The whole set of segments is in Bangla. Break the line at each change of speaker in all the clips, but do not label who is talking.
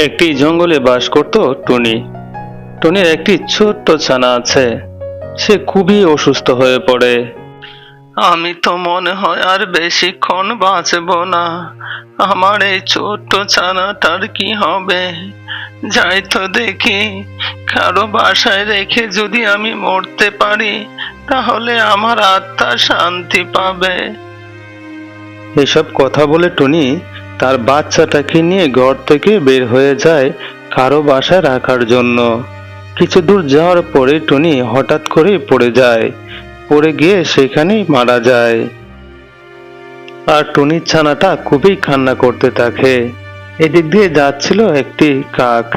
একটি জঙ্গলে বাস করত টুনি। টুনির একটি ছোট্ট ছানা আছে। সে খুবই অসুস্থ হয়ে পড়ে। আমি তো মনে হয় আর বেশিক্ষণ বাঁচবো না। আমার এই ছোট্ট ছানাটার কি হবে? যাই তো দেখি, কারো বাসায় রেখে যদি আমি মরতে পারি, তাহলে আমার আত্মা শান্তি পাবে। এসব কথা বলে টুনি তার বাচ্চাটাকে নিয়ে ঘর থেকে বের হয়ে যায় কারো বাসায় রাখার জন্য। কিছু দূর যাওয়ার পরে টুনি হঠাৎ করে পড়ে যায়। পড়ে গিয়ে সেখানেই মারা যায়। আর টুনির ছানাটা খুবই কান্না করতে থাকে। এদিক দিয়ে যাচ্ছিল একটি কাক।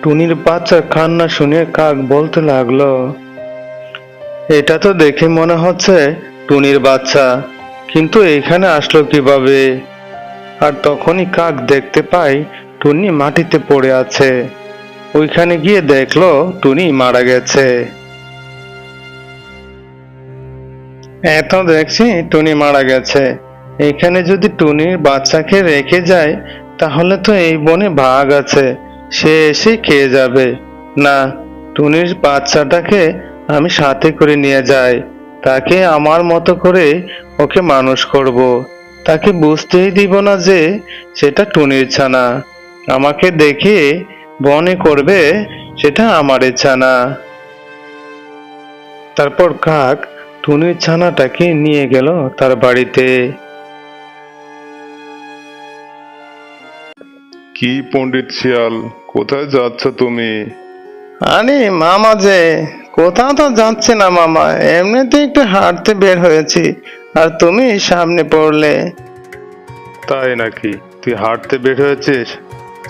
টুনির বাচ্চার কান্না শুনে কাক বলতে লাগলো, এটা তো দেখে মনে হচ্ছে টুনির বাচ্চা, কিন্তু এখানে আসলো কিভাবে? আর তখনই কাক দেখতে পায় টুনি মাটিতে পড়ে আছে। ওইখানে গিয়ে দেখলো টুনি মারা গেছে। এত দেখছি টুনি মারা গেছে, এখানে যদি টুনির বাচ্চাকে রেখে যায় তাহলে তো এই বনে বাঘ আছে, সে এসে খেয়ে যাবে। না, টুনির বাচ্চাটাকে আমি সাথে করে নিয়ে যাই। তাকে আমার মতো করে ওকে মানুষ করব। তাকে বুঝতেই দিব না যে সেটা টুনির ছানা। আমাকে দেখে বনে করবে সেটা আমার ছানা। তারপর কাক টুনির ছানাটাকে নিয়ে গেল তার বাড়িতে।
কি পণ্ডিত শিয়াল, কোথায় যাচ্ছ তুমি?
আরে মামা যে, কোথাও তো যাচ্ছে না মামা, এমনিতে একটু হাঁটতে বের হয়েছি, আর তুমি সামনে পড়লে।
তাই নাকি? তুই হাঁটতে বের হয়েছিস?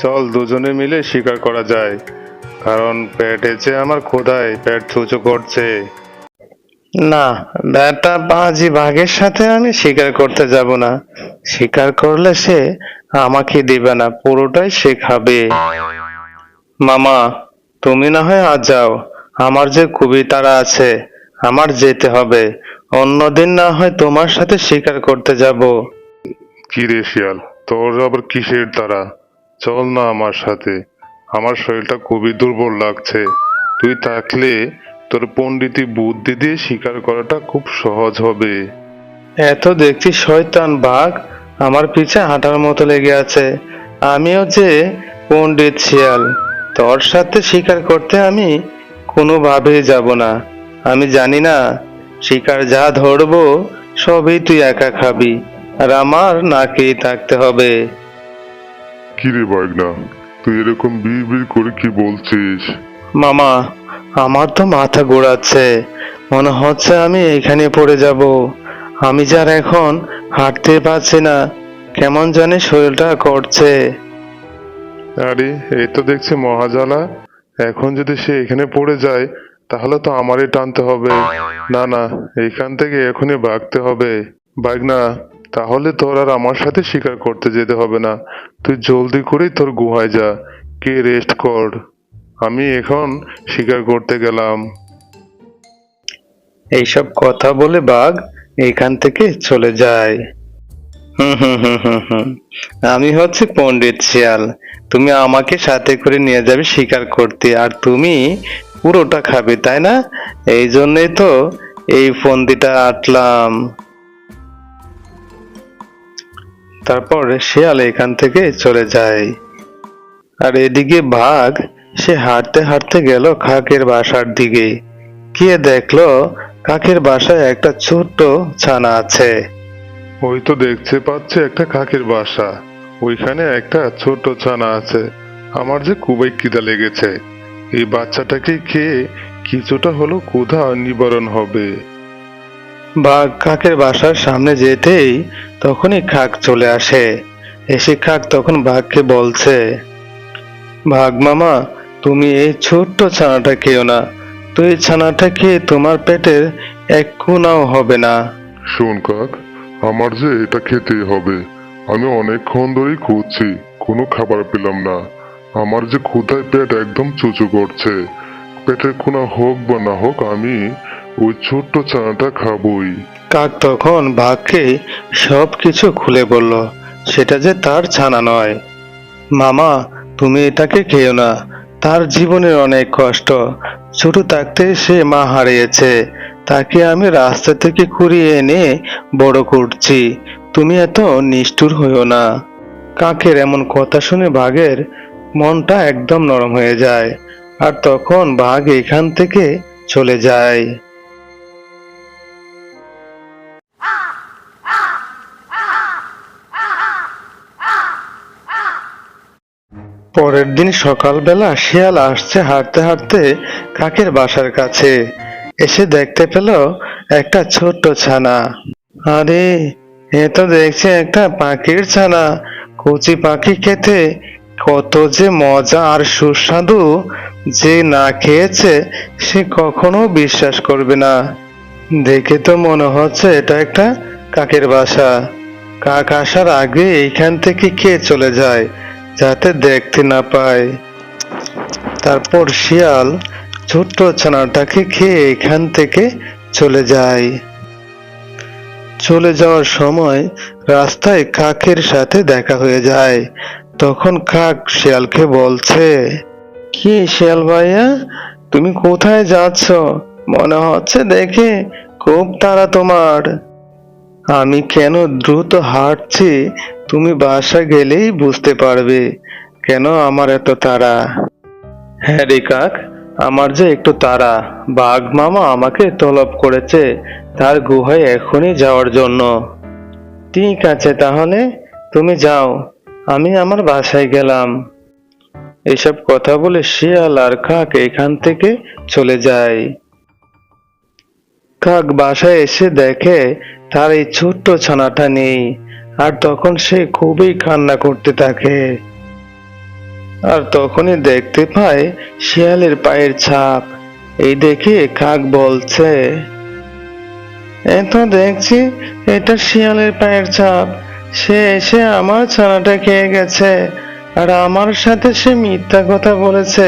চল দুজনে মিলে শিকার করা যায়, কারণ পেটেছে আমার ক্ষুধায় পেট ছুঁচো করছে।
না, বেটা বাজি বাঘের সাথে আমি শিকার করতে যাব না। শিকার করলে সে আমাকে দিবে না, পুরোটাই সে খাবে। মামা, তুমি না হয় আজ যাও, আমার যে খুবই তাড়া আছে, আমার যেতে হবে। অন্যদিন না হয় তোমার সাথে শিকার করতে যাব।
কি রে শিয়াল, তোর আবার কিসের তারা? চল না আমার সাথে, আমার শরীরটা খুবই দুর্বল লাগছে। তুই থাকলে তোর পণ্ডিতি বুদ্ধি দিয়ে শিকার করাটা খুব সহজ হবে।
এত দেখছি শয়তান বাঘ আমার পিছে হাঁটার মতো লেগে আছে। আমিও যে পণ্ডিত শিয়াল, তোর সাথে শিকার করতে আমি কোনোভাবেই যাব না। আমি জানি না, শিকার যা ধরবো সবই তুই একা খাবি, আর আমার না খেয়ে থাকতে হবে।
কি রে বাগনা, তুই এরকম বিড় করে কি বলছিস?
মামা, আমার তো মাথা ঘোরাচ্ছে, মনে হচ্ছে আমি এখানে পড়ে যাব। আমি যার এখন হাঁটতে পারছি না, কেমন জানি শরীরটা করছে।
আরে এই তো দেখছি মহাজালা। এখন যদি সে এখানে পড়ে যায় তাহলে তো আমারই টানতে হবে। না না, এইখান থেকে এখনই ভাগতে হবে। বাগনা, তাহলে তোর আর আমার সাথে শিকার করতে যেতে হবে না। তুই জলদি করেই তোর গুহায় যা, কে রেস্ট কর। আমি এখন শিকার করতে গেলাম।
এইসব কথা বলে বাঘ এখান থেকে চলে যায়। হুম হুম হুম হুম হুম, আমি হচ্ছে পণ্ডিত শিয়াল, তুমি আমাকে সাথে করে নিয়ে যাবে শিকার করতে, আর তুমি পুরোটা খাবে, তাই না? এই জন্যই তো এই ফন্দিটা আটলাম। তারপর শিয়াল এখান থেকে চলে যায়। আর এদিকে বাঘ সে হাঁটতে হাঁটতে গেল কাকের বাসার দিকে। গিয়ে দেখলো কাকের বাসায় একটা ছোট্ট ছানা আছে।
ওই তো দেখতে পাচ্ছে একটা কাকের বাসা, ওইখানে একটা ছোট ছানা আছে। আমার যে খুবই খিদা লেগেছে, এই বাচ্চাটাকে খেয়ে কিছুটা হলো ক্ষুধা নিবারণ হবে।
বাঘ কাকের বাসার সামনে যেতেই তখনই কাক চলে আসে। এসে কাক তখন বাঘকে বলছে, বাঘ মামা, তুমি এই ছোট্ট ছানাটা খেও না, তো এই ছানাটা খেয়ে তোমার পেটের এক কোনাও হবে না।
শোন কাক, আমার যে এটা খেতেই হবে। আমি অনেকক্ষণ ধরেই খুঁজছি, কোনো খাবার পেলাম না। আমার যে ক্ষুধায় পেট একদম চুচু করছে। পেটের কোনা হোক বা না হোক, আমি ওই ছোট্ট ছানাটা খাবই।
কাক তখন বাঘকে সব কিছু খুলে বলল, সেটা যে তার ছানা নয়। মামা, তুমি এটাকে খেও না। তার জীবনের অনেক কষ্ট। ছোট থাকতে সে মা হারিয়েছে। তাকে আমি রাস্তা থেকে কুড়িয়ে এনে বড় করছি। তুমি এত নিষ্ঠুর হইও না। কাকের এমন কথা শুনে বাঘের মনটা একদম নরম হয়ে যায়। আর তখন বাঘ এখান থেকে চলে যায়। পরের দিন সকালবেলা শিয়াল আসছে হাঁটতে হাঁটতে কাকের বাসার কাছে। এসে দেখতে পেল একটা ছোট্ট ছানা। আরে, এ তো দেখছি একটা পাখির ছানা। কচি পাখি খেতে কত যে মজা আর সুস্বাদু! যে না খেয়েছে সে কখনো বিশ্বাস করবে না। দেখে তো মনে হচ্ছে এটা একটা কাকের বাসা। কাক আসার আগে এইখান থেকে খেয়ে চলে যায়, যাতে দেখতে না পায়। তারপর শিয়াল ছোট্ট ছানাটাকে খেয়ে এখান থেকে চলে যায়। চলে যাওয়ার সময় রাস্তায় কাকের সাথে দেখা হয়ে যায়। তখন কাক শিয়ালকে বলছে, কি শিয়াল ভাইয়া, তুমি কোথায় যাচ্ছ? মনে হচ্ছে দেখে খুব তাড়া তোমার। আমি কেন দ্রুত হাঁটছি তুমি বাসা গেলেই বুঝতে পারবে কেন আমার এত তাড়া। হ্যাঁ রে কাক, আমার যে একটু তাড়া। বাঘ মামা আমাকে তলব করেছে তার গুহায় এখনই যাওয়ার জন্য। ঠিক আছে, তাহলে তুমি যাও, আমি আমার বাসায় গেলাম। এসব কথা বলে শিয়াল আর কাক এখান থেকে চলে যায়। কাক বাসায় এসে দেখে তার এই ছোট্ট ছানাটা নেই। আর তখন সে খুবই কান্না করতে থাকে। আর তখনই দেখতে পায় শিয়ালের পায়ের ছাপ। এই দেখে কাক বলছে, এ তো দেখছি এটা শিয়ালের পায়ের ছাপ। সে এসে আমার ছানাটা খেয়ে গেছে। আর আমার সাথে সে মিথ্যা কথা বলেছে।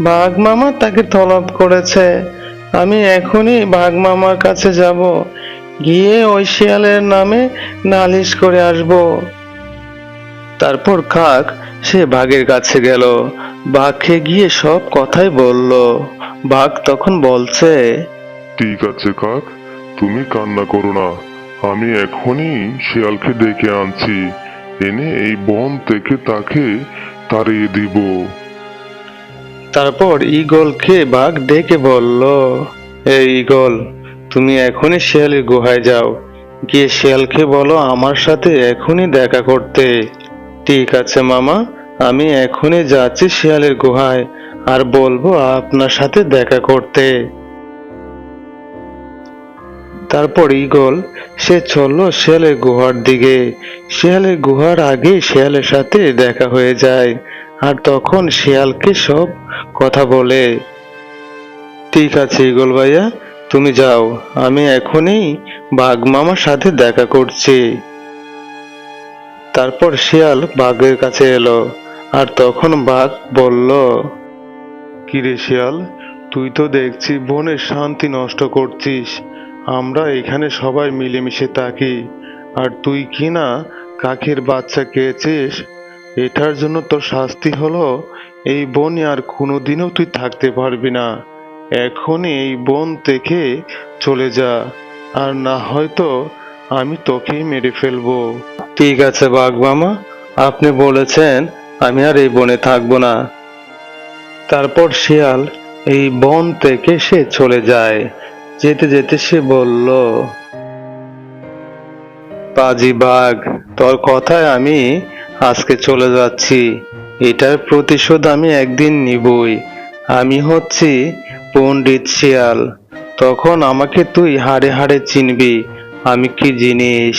বাঘ মামা তাকে তলব করেছে। আমি এখনই বাঘ মামার কাছে যাব, গিয়ে ওই শিয়ালের নামে নালিশ করে আসব। তারপর কাক সে বাঘের কাছে গেল। বাঘকে গিয়ে সব কথাই বলল। বাঘ তখন বলছে,
ঠিক আছে কাক, তুমি কান্না করো না। আমি এখনই শিয়ালকে ডেকে আনছি, এনে এই বন থেকে তাকে তাড়িয়ে দিব।
তারপর ঈগলকে বাঘ ডেকে বলল, এই ঈগল, তুমি এখনই শিয়ালের গুহায় যাও, গিয়ে শিয়ালকে বলো আমার সাথে এখনই দেখা করতে। ঠিক আছে মামা, আমি এখনই যাচ্ছি শিয়ালের গুহায়, আর বলবো আপনার সাথে দেখা করতে। তারপর ঈগল সে চললো শিয়ালের গুহার দিকে। শিয়ালের গুহার আগে শিয়ালের সাথে দেখা হয়ে যায়। আর তখন শিয়ালকে সব কথা বলে। ঠিক আছে ঈগল ভাইয়া, তুমি যাও, আমি এখনই বাঘ মামার সাথে দেখা করছি। তারপর শিয়াল বাঘের কাছে এলো। আর তখন বাঘ বলল, কিরে শিয়াল, তুই তো দেখছি বনের শান্তি নষ্ট করছিস। আমরা এখানে সবাই মিলেমিশে থাকি, আর তুই কি না কাকের বাচ্চা খেয়েছিস। এটার জন্য তোর শাস্তি হলো এই বনে আর কোনোদিনও তুই থাকতে পারবি না। এখনই এই বন থেকে চলে যা, আর না হয়তো আমি তোকেই মেরে ফেলবো। ঠিক আছে বাঘ মামা, আপনি বলেছেন, আমি আর এই বনে থাকবো না। তারপর শিয়াল এই বন থেকে সে চলে যায়। যেতে যেতে সে বলল, পাজি বাঘ, তোর কথায় আমি আজকে চলে যাচ্ছি। এটার প্রতিশোধ আমি একদিন নিবই। আমি হচ্ছি পণ্ডিত শিয়াল। তখন আমাকে তুই হাড়ে হাড়ে চিনবি আমি কি জিনিস।